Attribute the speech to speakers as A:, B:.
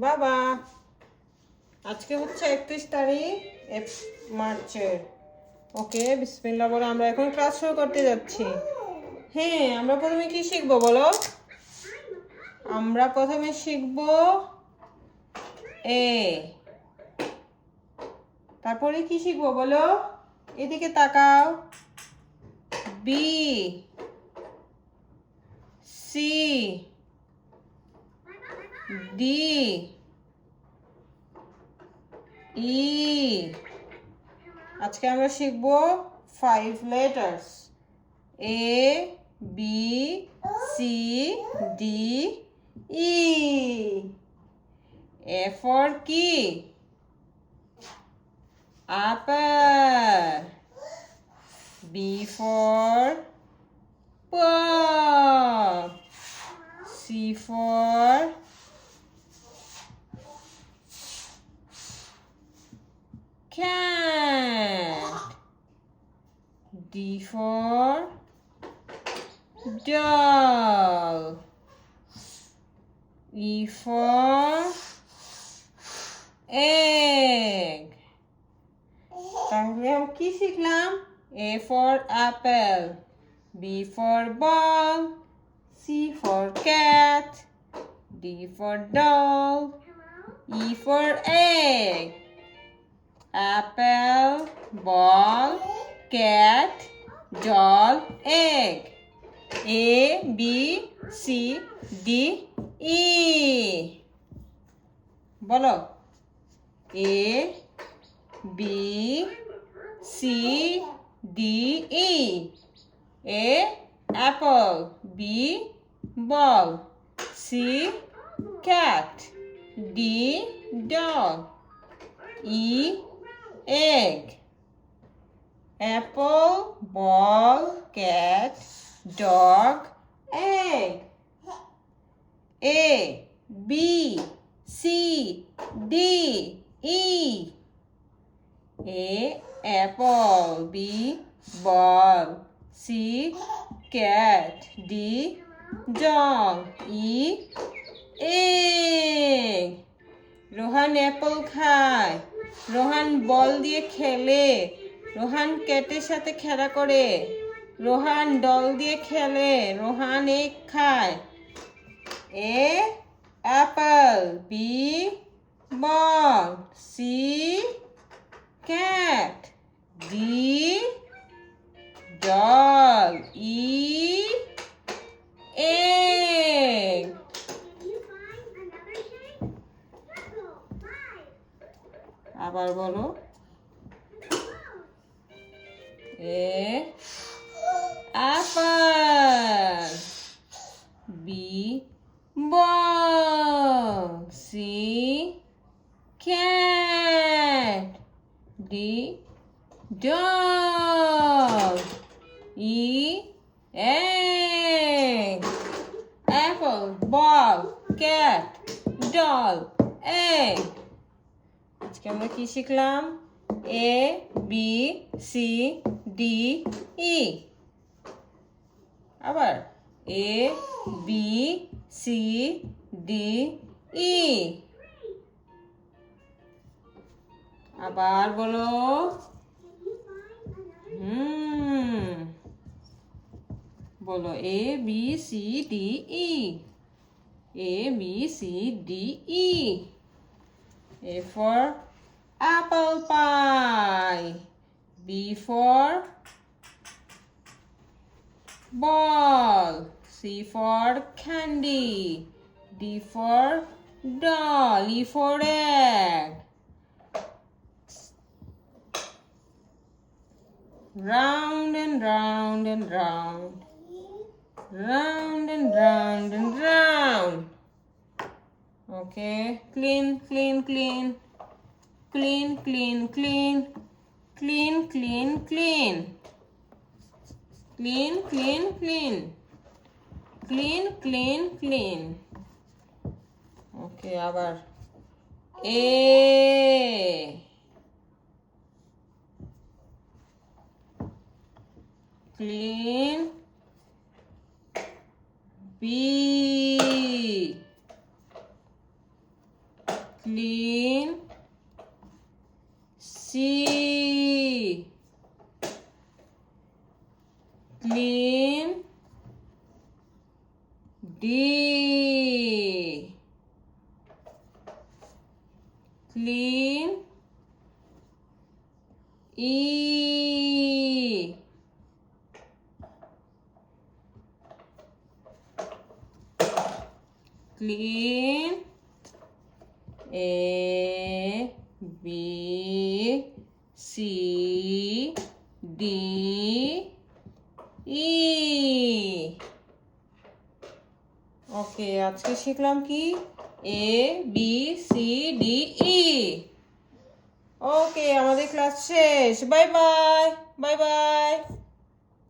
A: বাবা আজকে হচ্ছে 31 তারিখ মার্চের। ওকে, বিসমিল্লাহ বলে আমরা এখন ক্লাস শুরু করতে যাচ্ছি। হ্যাঁ, আমরা প্রথমে কি শিখবো বলো? আমরা প্রথমে শিখবো এ, তারপরে কি শিখবো বলো? এদিকে তাকাও। বি, সি, ডি, ই। আজকে আমরা শিখবো 5 letters. A, B, C, D, E. A for key. Apple. B for ball. C for cat. D for doll. E for egg. তাহলে আমরা কি শিখলাম? A for apple, B for ball, C for cat, D for doll, E for egg. Apple, ball, cat, doll, egg. A, B, C, D, E. বলো। A, B, C, D, E. A, apple. B, ball. C, cat. D, dog. E, egg. Apple, ball, cat, dog, egg. A, B, C, D, E. A, apple. B, ball. C, cat. D, dog. E, egg. Rohan Apple খায়, রোহান বল দিয়ে খেলে, রোহান ক্যাটের সাথে খেলা করে, Rohan doll দিয়ে খেলে, Rohan egg খায়। এ Apple, B বল, C cat, D doll, ই egg. আবার বলো। এ apple, B ball, C cat, D dog, E egg. Apple, ball, cat, doll, egg. আজকে আমরা কি শিখলাম? A, B, C, D, E. আবার A, B, C, D, E. আবার বলো। বলো A, B, C, D, E. A, B, C, D, E. A for apple pie. B for ball. C for candy. D for doll. E for egg. Round and round and round. Round and round and round. Okay, clean, clean, clean. Clean, clean, clean. Clean, clean, clean. Clean, clean, clean. Clean, clean, clean. Okay, আবার A. Clean. B. Clean, C, clean, D, clean, E, clean, A, B, C, D, E. Okay, আজকে শিখলাম কি? A, B, C, D, E. Okay, আমাদের class শেষ। Bye bye, bye by.